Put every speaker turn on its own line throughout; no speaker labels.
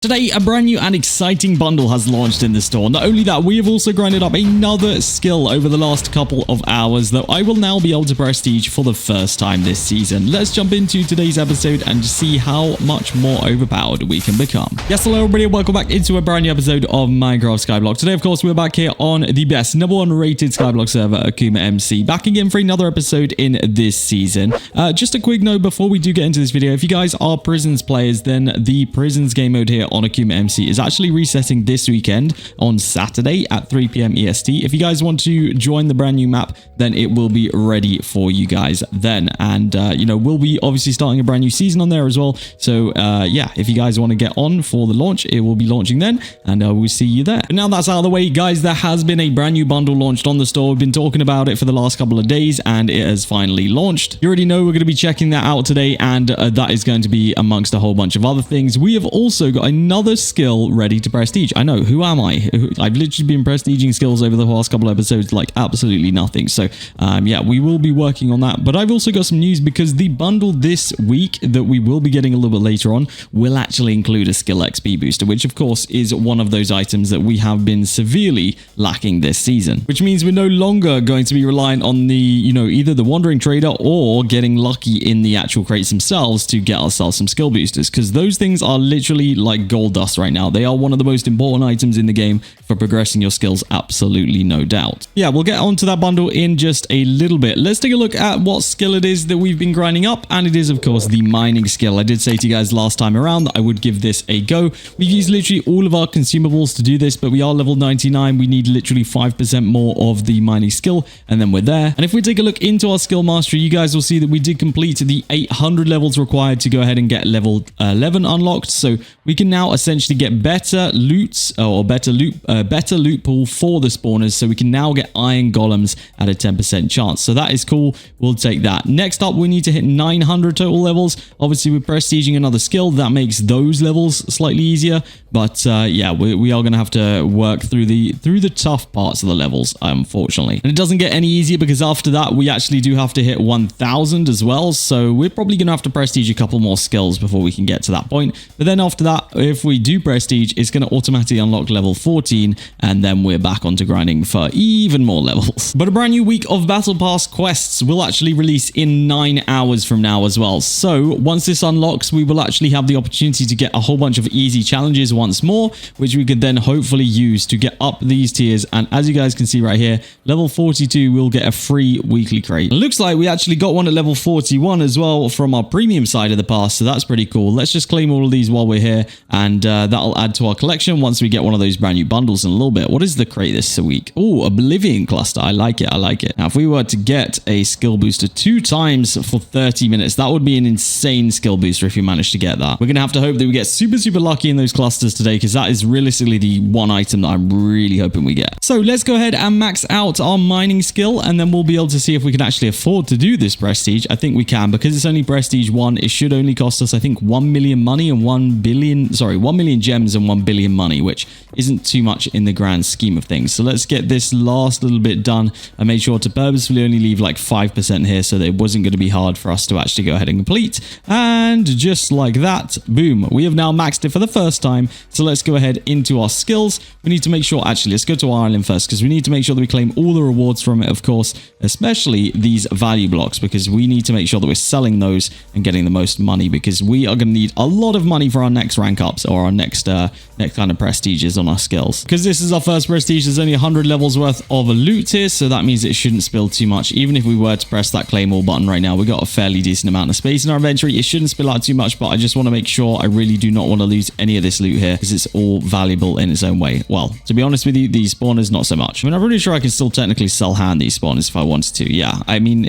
Today, a brand new and exciting bundle has launched in the store. Not only that, we have also grinded up another skill over the last couple of hours that I will now be able to prestige for the first time this season. Let's jump into today's episode and see how much more overpowered we can become. Yes, hello everybody, and welcome back into a brand new episode of Minecraft Skyblock. Today, of course, we're back here on the best #1 rated Skyblock server, AkumaMC. Back again for another episode in this season. Just a quick note before we do get into this video. If you guys are Prisons players, then the Prisons game mode here on AkumaMC is actually resetting this weekend on Saturday at 3 PM EST. If you guys want to join the brand new map, then it will be ready for you guys then. And, you know, we'll be obviously starting a brand new season on there as well. So, yeah, if you guys want to get on for the launch, it will be launching then, and we'll see you there. But now that's out of the way, guys, there has been a brand new bundle launched on the store. We've been talking about it for the last couple of days, and it has finally launched. You already know we're going to be checking that out today, and that is going to be amongst a whole bunch of other things. We have also got another skill ready to prestige. I know, who am I? I've literally been prestiging skills over the last couple of episodes like absolutely nothing. So yeah, we will be working on that. But I've also got some news because the bundle this week that we will be getting a little bit later on will actually include a skill XP booster, which of course is one of those items that we have been severely lacking this season, which means we're no longer going to be reliant on the, you know, either the wandering trader or getting lucky in the actual crates themselves to get ourselves some skill boosters, because those things are literally like gold dust right now. They are one of the most important items in the game for progressing your skills, absolutely no doubt. Yeah, we'll get onto that bundle in just a little bit. Let's take a look at what skill it is that we've been grinding up, and it is of course the mining skill. I did say to you guys last time around that I would give this a go. We've used literally all of our consumables to do this, but we are level 99. We need literally 5% more of the mining skill, and then we're there. And if we take a look into our skill mastery, you guys will see that we did complete the 800 levels required to go ahead and get level 11 unlocked. So we can now essentially get better loot pool for the spawners, so we can now get iron golems at a 10% chance. So that is cool. We'll take that. Next up, we need to hit 900 total levels. Obviously, we're prestiging another skill that makes those levels slightly easier. But yeah, we are going to have to work through the tough parts of the levels, unfortunately. And it doesn't get any easier because after that, we actually do have to hit 1000 as well. So we're probably going to have to prestige a couple more skills before we can get to that point. But then after that, if we do prestige, it's going to automatically unlock level 14, and then we're back onto grinding for even more levels. But a brand new week of Battle Pass quests will actually release in 9 hours from now as well. So once this unlocks, we will actually have the opportunity to get a whole bunch of easy challenges once more, which we could then hopefully use to get up these tiers. And as you guys can see right here, level 42 will get a free weekly crate. It looks like we actually got one at level 41 as well from our premium side of the pass, so that's pretty cool. Let's just claim all of these while we're here, and that'll add to our collection once we get one of those brand new bundles in a little bit. What is the crate this week? Oh, Oblivion cluster. I like it. I like it. Now, if we were to get a skill booster 2 times for 30 minutes, that would be an insane skill booster if you manage to get that. We're going to have to hope that we get super, super lucky in those clusters today, because that is realistically the one item that I'm really hoping we get. So let's go ahead and max out our mining skill, and then we'll be able to see if we can actually afford to do this prestige. I think we can, because it's only prestige 1. It should only cost us, I think, 1 million money and 1 million gems and 1 billion money, which isn't too much in the grand scheme of things. So let's get this last little bit done. I made sure to purposefully only leave like 5% here so that it wasn't going to be hard for us to actually go ahead and complete. And just like that, boom, we have now maxed it for the first time. So let's go ahead into our skills. We need to make sure, actually, let's go to our island first, because we need to make sure that we claim all the rewards from it, of course, especially these value blocks, because we need to make sure that we're selling those and getting the most money, because we are going to need a lot of money for our next rank ups or our next kind of prestiges on our skills. Because this is our first prestige, there's only 100 levels worth of loot here, so that means it shouldn't spill too much. Even if we were to press that claim all button right now, we got a fairly decent amount of space in our inventory. It shouldn't spill out too much, but I just want to make sure I really do not want to lose any of this loot here, because it's all valuable in its own way. Well, to be honest with you, these spawners, not so much. I mean, I'm pretty sure I can still technically sell hand these spawners if I wanted to. Yeah, I mean,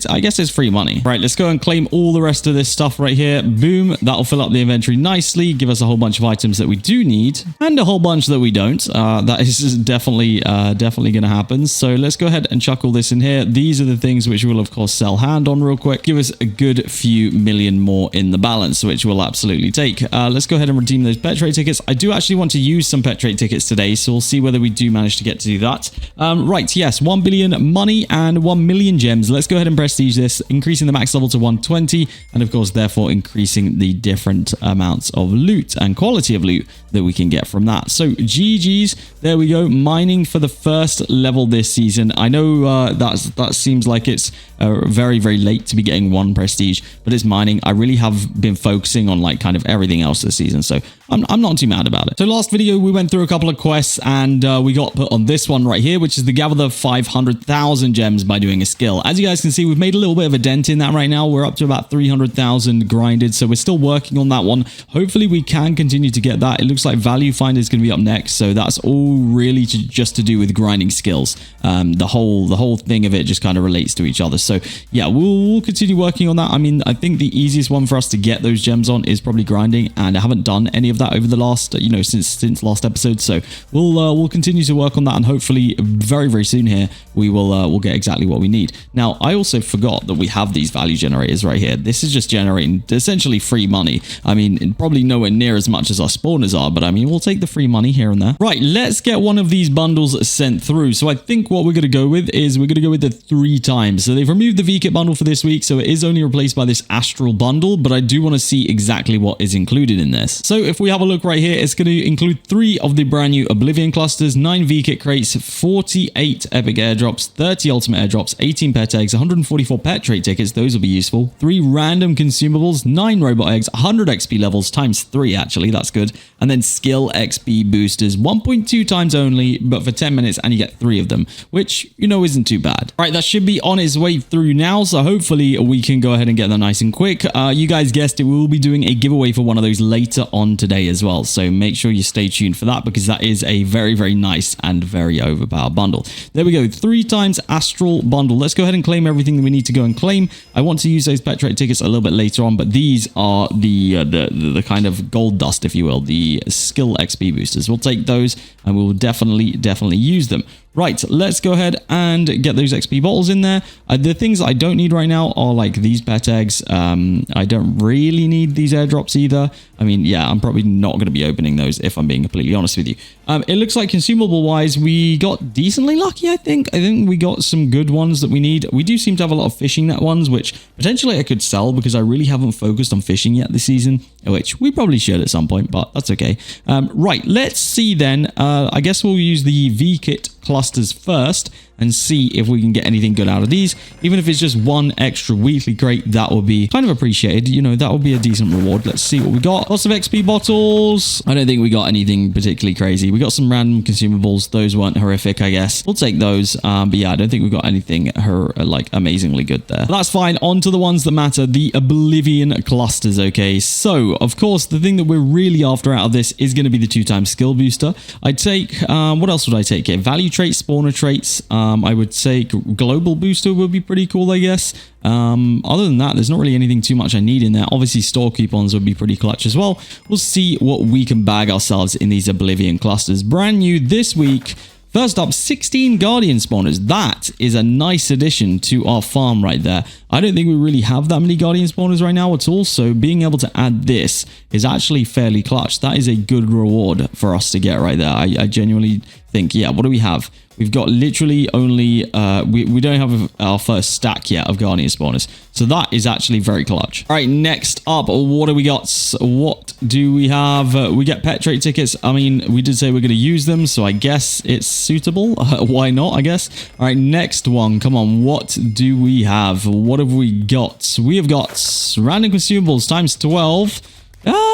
I guess it's free money. Right, let's go and claim all the rest of this stuff right here. Boom, that'll fill up the inventory nicely, give us a whole bunch of items that we do need, and a whole bunch that we don't. That is definitely going to happen. So let's go ahead and chuck all this in here. These are the things which we'll, of course, sell hand on real quick. Give us a good few million more in the balance, which we'll absolutely take. Let's go ahead and redeem those pet trade tickets. I do actually want to use some pet trade tickets today, so we'll see whether we do manage to get to do that. Right, yes, 1 billion money and 1 million gems. Let's go ahead and prestige this, increasing the max level to 120, and of course, therefore increasing the different amounts of loot. and quality of loot that we can get from that. So GG's, there we go, mining for the first level this season. I know that seems like it's very, very late to be getting 1 prestige, but it's mining. I really have been focusing on like kind of everything else this season, so I'm not too mad about it. So last video, we went through a couple of quests, and we got put on this one right here, which is the gather the 500,000 gems by doing a skill. As you guys can see, we've made a little bit of a dent in that right now. We're up to about 300,000 grinded, so we're still working on that one. Hopefully we can continue to get that. It looks like Value Finder is going to be up next, so that's all really just to do with grinding skills. The whole thing of it just kind of relates to each other. So yeah, we'll continue working on that. I mean, I think the easiest one for us to get those gems on is probably grinding, and I haven't done any of that over the last, since last episode. So we'll continue to work on that, and hopefully very, very soon here we'll get exactly what we need. Now, I also forgot that we have these value generators right here. This is just generating essentially free money. I mean, probably nowhere near as much as our spawners are, but I mean, we'll take the free money here and there. Right, let's get one of these bundles sent through. So I think what we're going to go with is we're going to go with the 3 times. So they've removed the VKit bundle for this week, so it is only replaced by this Astral bundle, but I do want to see exactly what is included in this. So if we have a look right here, it's going to include 3 of the brand new Oblivion clusters, 9 VKit crates, 48 epic airdrops, 30 ultimate airdrops, 18 pet eggs, 144 pet trait tickets, those will be useful, 3 random consumables, 9 robot eggs, 100 XP levels times 3 actually, that's good, and then skill XP boosters, 1.2 times only, but for 10 minutes, and you get 3 of them, which, isn't too bad. Right, that should be on its way through now, so hopefully we can go ahead and get that nice and quick. You guys guessed it, we will be doing a giveaway for one of those later on today as well, so make sure you stay tuned for that, because that is a very, very nice and very overpowered bundle. There we go, 3 times Astral bundle. Let's go ahead and claim everything that we need to go and claim. I want to use those pet trait tickets a little bit later on, but these are the kind of gold dust, if you will, the skill XP boosters. We'll take those, and we'll definitely use them. Right, let's go ahead and get those XP bottles in there. The things I don't need right now are like these pet eggs. I don't really need these airdrops either. I mean, yeah, I'm probably not going to be opening those if I'm being completely honest with you. It looks like consumable wise, we got decently lucky, I think. I think we got some good ones that we need. We do seem to have a lot of fishing net ones, which potentially I could sell because I really haven't focused on fishing yet this season, which we probably should at some point, but that's okay. Right, let's see then. I guess we'll use the VKit clusters first and see if we can get anything good out of these. Even if it's just 1 extra weekly crate, that will be kind of appreciated. That will be a decent reward. Let's see what we got. Lots of XP bottles. I don't think we got anything particularly crazy. We got some random consumables. Those weren't horrific, I guess. We'll take those. But yeah, I don't think we got anything like amazingly good there. But that's fine. On to the ones that matter, the Oblivion clusters. Okay, so of course, the thing that we're really after out of this is going to be the 2 times skill booster. I'd take, what else would I take here? Value traits, spawner traits. I would say global booster would be pretty cool, I guess. Other than that, there's not really anything too much I need in there. Obviously, store coupons would be pretty clutch as well. We'll see what we can bag ourselves in these Oblivion clusters. Brand new this week. First up, 16 Guardian spawners. That is a nice addition to our farm right there. I don't think we really have that many Guardian spawners right now at all, so being able to add this is actually fairly clutch. That is a good reward for us to get right there. I genuinely think, yeah, what do we have? We've got literally only, we don't have our first stack yet of Guardian spawners. So that is actually very clutch. All right, next up, what do we got? What do we have? We get pet trait tickets. I mean, we did say we're going to use them, so I guess it's suitable. Why not, I guess? All right, next one. Come on, what do we have? What have we got? We have got random consumables times 12.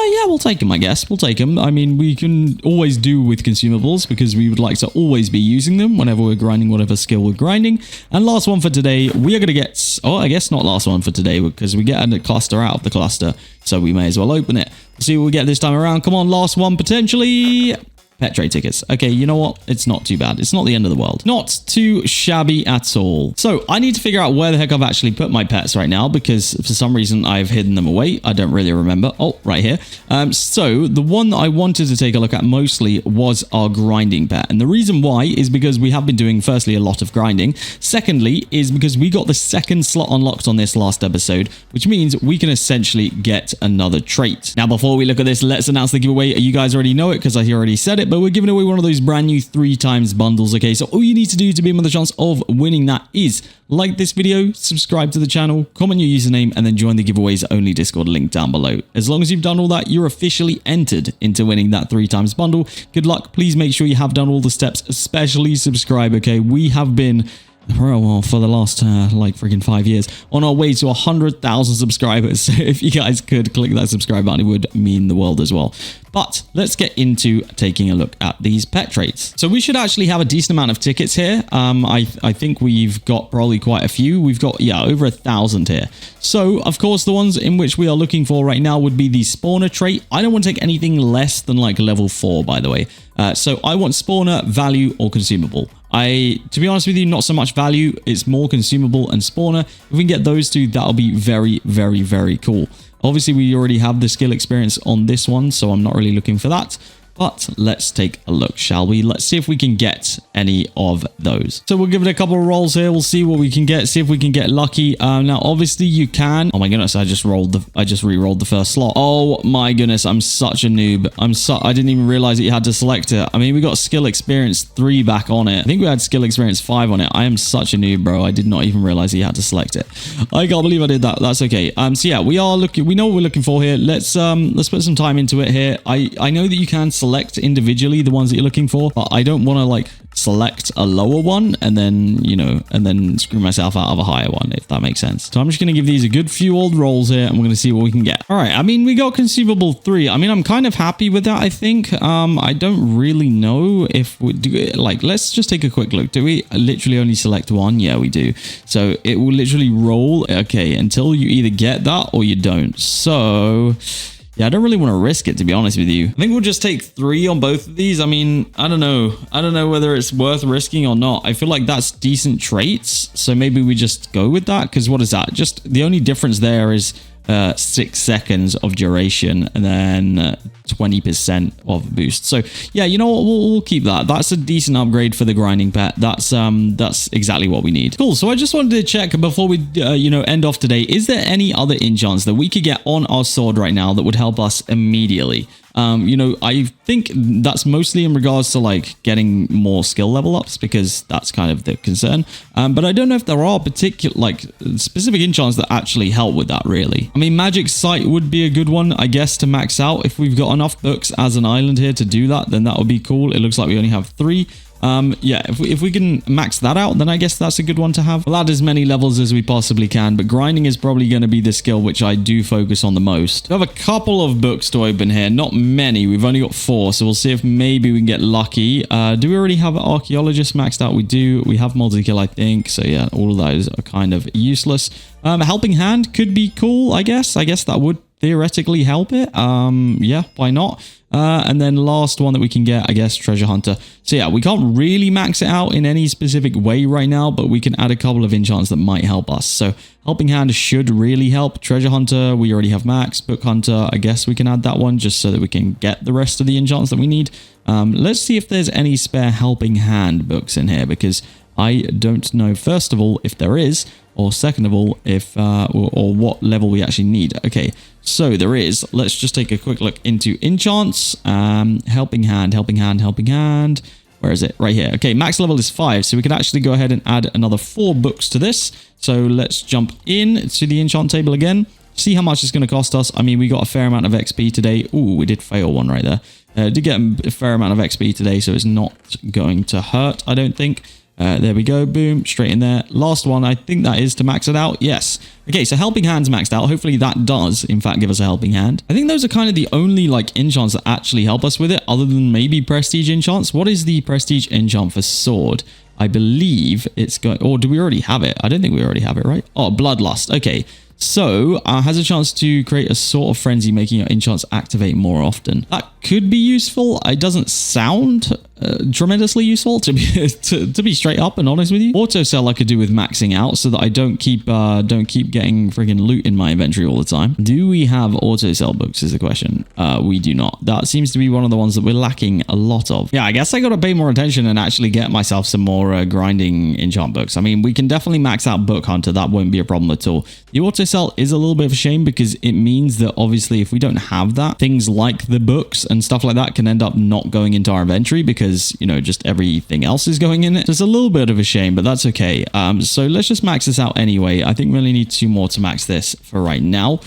Yeah, we'll take them, I guess. We'll take them. I mean, we can always do with consumables because we would like to always be using them whenever we're grinding whatever skill we're grinding. And last one for today, we are going to get... Oh, I guess not last one for today because we get a cluster out of the cluster, so we may as well open it. We'll see what we get this time around. Come on, last one potentially... Pet trait tickets. Okay, you know what? It's not too bad. It's not the end of the world. Not too shabby at all. So I need to figure out where the heck I've actually put my pets right now because for some reason I've hidden them away. I don't really remember. Oh, right here. So the one that I wanted to take a look at mostly was our grinding pet. And the reason why is because we have been doing firstly a lot of grinding. Secondly is because we got the 2nd slot unlocked on this last episode, which means we can essentially get another trait. Now, before we look at this, let's announce the giveaway. You guys already know it because I already said it. it, but we're giving away one of those brand new 3 times bundles. Okay, so all you need to do to be in with a chance of winning that is like this video, subscribe to the channel, comment your username, and then join the giveaways only Discord link down below. As long as you've done all that, you're officially entered into winning that 3 times bundle. Good luck. Please make sure you have done all the steps, especially subscribe. Okay, we have been, well, for the last like freaking 5 years on our way to 100,000 subscribers. So if you guys could click that subscribe button, it would mean the world as well. But let's get into taking a look at these pet traits. So we should actually have a decent amount of tickets here. I think we've got probably quite a few. We've got, yeah, over 1,000 here. So of course, the ones in which we are looking for right now would be the spawner trait. I don't want to take anything less than like level 4, by the way. So I want spawner, value, or consumable. To be honest with you, not so much value. It's more consumable and spawner. If we can get those two, that'll be very, very, very cool. Obviously, we already have the skill experience on this one, so I'm not really looking for that. But let's take a look, shall we? Let's see if we can get any of those. So we'll give it a couple of rolls here. We'll see what we can get. See if we can get lucky. Now, obviously, you can. Oh my goodness! I just re-rolled the first slot. Oh my goodness! I'm such a noob. I didn't even realize that you had to select it. I mean, we got skill experience 3 back on it. I think we had skill experience 5 on it. I am such a noob, bro. I did not even realize that you had to select it. I can't believe I did that. That's okay. So yeah, we are looking. We know what we're looking for here. Let's put some time into it here. I know that you can select individually the ones that you're looking for, but I don't want to like select a lower one and then, you know, and then screw myself out of a higher one, if that makes sense. So I'm just going to give these a good few old rolls here, and we're going to see what we can get. All right, I mean, we got consumable 3. I mean, I'm kind of happy with that, I think. I don't really know if we do it. Like, let's just take a quick look. Do we literally only select 1? Yeah, we do. So it will literally roll, okay, until you either get that or you don't. So yeah, I don't really want to risk it, to be honest with you. I think we'll just take 3 on both of these. I mean, I don't know. I don't know whether it's worth risking or not. I feel like that's decent traits. So maybe we just go with that. Because what is that? Just the only difference there is 6 seconds of duration and then 20% of boost. So yeah, you know what? We'll keep that. That's a decent upgrade for the grinding pet. That's exactly what we need. Cool. So I just wanted to check before we end off today. Is there any other enchants that we could get on our sword right now that would help us immediately? I think that's mostly in regards to like getting more skill level ups, because that's kind of the concern. But I don't know if there are particular like specific enchants that actually help with that, really. I mean, Magic Sight would be a good one, I guess, to max out. If we've got enough books as an island here to do that, then that would be cool. It looks like we only have 3. Yeah, if we can max that out, then I guess that's a good one to have. We'll add as many levels as we possibly can, but grinding is probably going to be the skill which I do focus on the most. We have a couple of books to open here, not many. We've only got 4, so we'll see if maybe we can get lucky. Do we already have Archaeologist maxed out? We do. We have multi-kill, I think. So yeah, all of those are kind of useless. Helping Hand could be cool, I guess. I guess that would theoretically help it. Yeah, why not? And then last one that we can get, I guess, Treasure Hunter. So yeah, we can't really max it out in any specific way right now, but we can add a couple of enchants that might help us. So Helping Hand should really help. Treasure Hunter, we already have max. Book Hunter, I guess we can add that one just so that we can get the rest of the enchants that we need. Let's see if there's any spare Helping Hand books in here, because I don't know, first of all, if there is, or second of all, if or what level we actually need. Okay, so there is. Let's just take a quick look into enchants. Helping Hand, Helping Hand, Helping Hand. Where is it? Right here. Okay, max level is 5, so we can actually go ahead and add another 4 books to this. So let's jump in to the enchant table again. See how much it's going to cost us. I mean, we got a fair amount of XP today. Ooh, we did fail one right there. Did get a fair amount of XP today, so it's not going to hurt, I don't think. There we go. Boom. Straight in there. Last one. I think that is to max it out. Yes. Okay, so Helping Hand's maxed out. Hopefully that does, in fact, give us a Helping Hand. I think those are kind of the only, like, enchants that actually help us with it, other than maybe Prestige enchants. What is the Prestige enchant for Sword? I believe it's going... Or do we already have it? I don't think we already have it, right? Oh, Bloodlust. Okay. So, has a chance to create a sort of frenzy, making your enchants activate more often. That could be useful. It doesn't sound tremendously useful, to be straight up and honest with you. Auto sell I could do with maxing out so that I don't keep getting friggin' loot in my inventory all the time. Do we have auto sell books is the question. We do not. That seems to be one of the ones that we're lacking a lot of. Yeah, I guess I gotta pay more attention and actually get myself some more grinding enchant books. I mean, we can definitely max out Book Hunter. That won't be a problem at all. The auto sell is a little bit of a shame because it means that obviously if we don't have that, things like the books and stuff like that can end up not going into our inventory because, you know, just everything else is going in it. So it's a little bit of a shame, but that's okay. So let's just max this out anyway. I think we only need 2 more to max this for right now.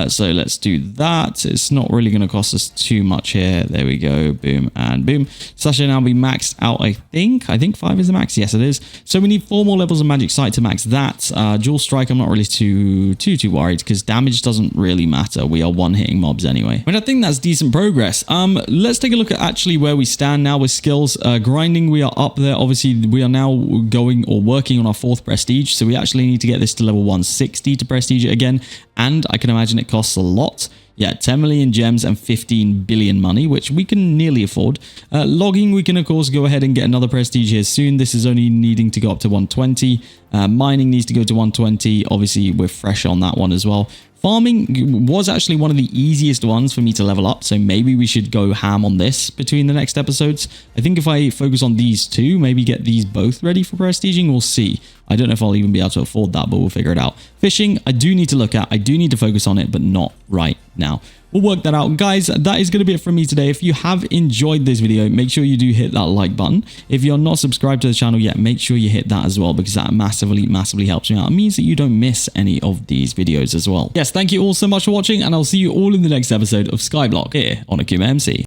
So let's do that. It's not really going to cost us too much here. There we go. Boom and boom. So that should now be maxed out, I think. 5 is the max. Yes, it is. So we need 4 more levels of Magic Sight to max that. Dual Strike, I'm not really too worried because damage doesn't really matter. We are one-hitting mobs anyway. But I think that's decent progress. Let's take a look at actually where we stand now with skills. Grinding, we are up there. Obviously, we are now going or working on our 4th prestige. So we actually need to get this to level 160 to prestige it again. And I can imagine it costs a lot. Yeah, 10 million gems and 15 billion money, which we can nearly afford. Logging, we can, of course, go ahead and get another prestige here soon. This is only needing to go up to 120. Mining needs to go to 120. Obviously, we're fresh on that one as well. Farming was actually one of the easiest ones for me to level up, so maybe we should go ham on this between the next episodes. I think if I focus on these 2, maybe get these both ready for prestiging, we'll see. I don't know if I'll even be able to afford that, but we'll figure it out. Fishing, I do need to look at. I do need to focus on it, but not right now. We'll work that out. Guys, that is going to be it from me today. If you have enjoyed this video, make sure you do hit that like button. If you're not subscribed to the channel yet, make sure you hit that as well because that massively helps me out. It means that you don't miss any of these videos as well. Yes, thank you all so much for watching and I'll see you all in the next episode of Skyblock here on AkumaMC.